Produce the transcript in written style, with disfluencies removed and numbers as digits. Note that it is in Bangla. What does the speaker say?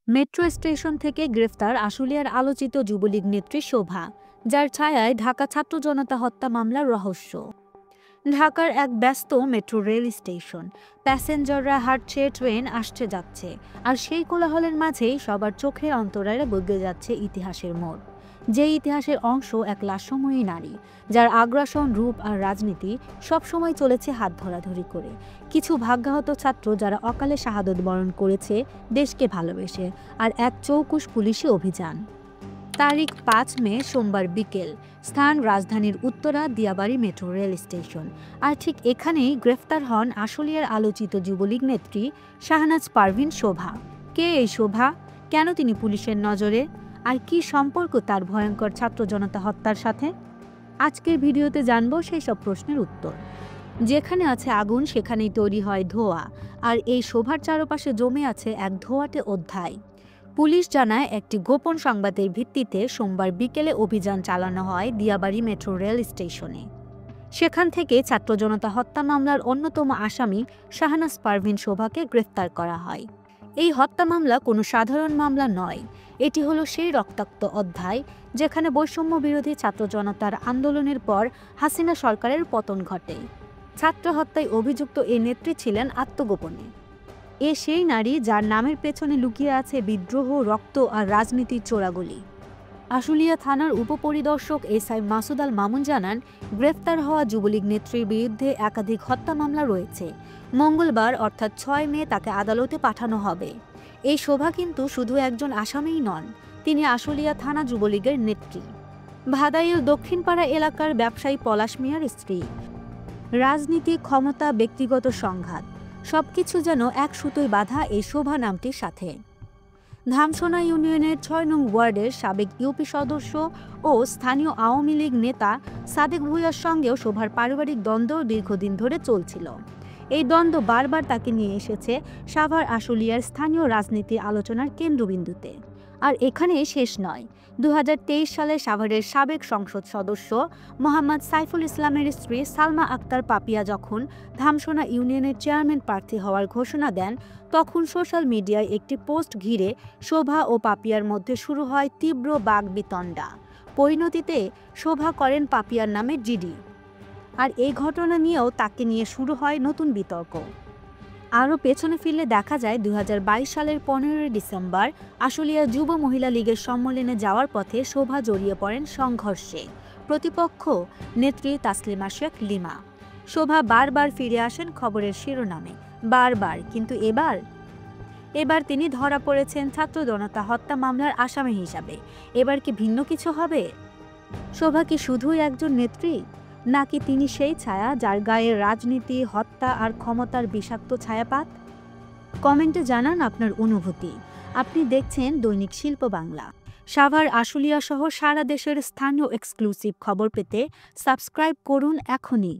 মেট্রো স্টেশন থেকে গ্রেফতার আশুলিয়ার আলোচিত যুবলীগ নেত্রী শোভা, যার ছায়ায় ঢাকা ছাত্র জনতা হত্যা মামলার রহস্য। ঢাকার এক ব্যস্ত মেট্রো রেল স্টেশন, প্যাসেঞ্জাররা হাঁটছে, ট্রেন আসছে যাচ্ছে, আর সেই কোলাহলের মাঝেই সবার চোখের অন্তরালে বদলে যাচ্ছে ইতিহাসের মোড়। যে ইতিহাসের অংশ এক লাস্যময়ী নারী, যার আগ্রাসন, রূপ আর রাজনীতি সবসময় চলেছে হাত ধরাধরি করে। কিছু ভাগ্যাহত ছাত্র যারা অকালে শাহাদত বরণ করেছে দেশকে ভালোবেসে, আর এক চৌকুশ পুলিশি অভিযান। তারিখ ৫ মে, সোমবার বিকেল। স্থান রাজধানীর Uttara Diabari metro rail station. আর ঠিক এখানেই গ্রেফতার হন আশুলিয়ার আলোচিত যুবলীগ নেত্রী শাহনাজ পারভীন শোভা। কে এই শোভা? কেন তিনি পুলিশের নজরে? আর কি সম্পর্ক তার ভয়ঙ্কর ছাত্র জনতা হত্যার সাথে? আজকের ভিডিওতে জানবো সেই সব প্রশ্নের উত্তর। যেখানে আছে আগুন সেখানেই তৈরি হয় ধোঁয়া, আর এই শোভার চারপাশে জমে আছে এক ধোঁয়াটে অধ্যায়। পুলিশ জানায়, একটি গোপন সংবাদের ভিত্তিতে সোমবার বিকেলে অভিযান চালানো হয় দিয়াবাড়ি মেট্রো রেল স্টেশনে। সেখান থেকে ছাত্র জনতা হত্যা মামলার অন্যতম আসামি শাহনাজ পারভীন শোভাকে গ্রেফতার করা হয়। এই হত্যা মামলা কোনো সাধারণ মামলা নয়। এটি হলো সেই রক্তাক্ত অধ্যায় যেখানে বৈষম্য বিরোধী ছাত্র জনতার আন্দোলনের পর হাসিনা সরকারের পতন ঘটে। ছাত্র হত্যায় অভিযুক্ত এই নেত্রী ছিলেন আত্মগোপনে। সেই নারী যার নামের পেছনে লুকিয়ে আছে বিদ্রোহ, রক্ত আর রাজনীতির চোরাগুলি। আশুলিয়া থানার উপপরিদর্শক এসআই মাসুদ আল মামুন জানান, গ্রেফতার হওয়া যুবলীগ নেত্রীর বিরুদ্ধে একাধিক হত্যা মামলা রয়েছে। মঙ্গলবার অর্থাৎ ৬ মে তাকে আদালতে পাঠানো হবে। এই শোভা কিন্তু শুধু একজন আসামিই নন, তিনি আশুলিয়া থানা যুবলীগের নেত্রী, ভাদাইল দক্ষিণপাড়া এলাকার ব্যবসায়ী পলাশ মিয়ার স্ত্রী। রাজনীতি, ক্ষমতা, ব্যক্তিগত সংঘাত সবকিছু যেন এক সুতোয় বাঁধা এই শোভা নামটির সাথে। ধামসোনা ইউনিয়নের ৬ নং ওয়ার্ডের সাবেক ইউপি সদস্য ও স্থানীয় আওয়ামী লীগ নেতা সাদেক ভূঁইয়ার সঙ্গেও শোভার পারিবারিক দ্বন্দ্ব দীর্ঘদিন ধরে চলছিল। এই দ্বন্দ্ব বারবার তাকে নিয়ে এসেছে সাভার আশুলিয়ার স্থানীয় রাজনীতি আলোচনার কেন্দ্রবিন্দুতে। আর এখানে শেষ নয়। ২০২৩ সালে সাভারের সাবেক সংসদ সদস্য মোহাম্মদ সাইফুল ইসলামের স্ত্রী সালমা আক্তার পাপিয়া যখন ধামসোনা ইউনিয়নের চেয়ারম্যান প্রার্থী হওয়ার ঘোষণা দেন, তখন সোশ্যাল মিডিয়ায় একটি পোস্ট ঘিরে শোভা ও পাপিয়ার মধ্যে শুরু হয় তীব্র বাগবিতণ্ডা। পরিণতিতে শোভা করেন পাপিয়ার নামে জিডি। আর এই ঘটনা নিয়েও তাকে নিয়ে শুরু হয় নতুন বিতর্ক। আরও পেছনে ফিরলে দেখা যায় ২০২২ সালের ১৫ ডিসেম্বর আশুলিয়া যুব মহিলা লীগের সম্মেলনে যাওয়ার পথে শোভা জড়িয়ে পড়েন সংঘর্ষে। প্রতিপক্ষ নেত্রী তাসলিমা শেখ লিমা। শোভা বারবার ফিরে আসেন খবরের শিরোনামে, বারবার। কিন্তু এবার তিনি ধরা পড়েছেন ছাত্র জনতা হত্যা মামলার আসামি হিসাবে। এবার কি ভিন্ন কিছু হবে? শোভা কি শুধুই একজন নেত্রী, নাকি তিনি সেই ছায়া যার গায়ে রাজনীতি, হত্যা আর ক্ষমতার বিষাক্ত ছায়াপাত? কমেন্টে জানান আপনার অনুভূতি। আপনি দেখছেন দৈনিক শিল্প বাংলা। সাভার, আশুলিয়া সহ সারা দেশের স্থানীয় এক্সক্লুসিভ খবর পেতে সাবস্ক্রাইব করুন এখনই।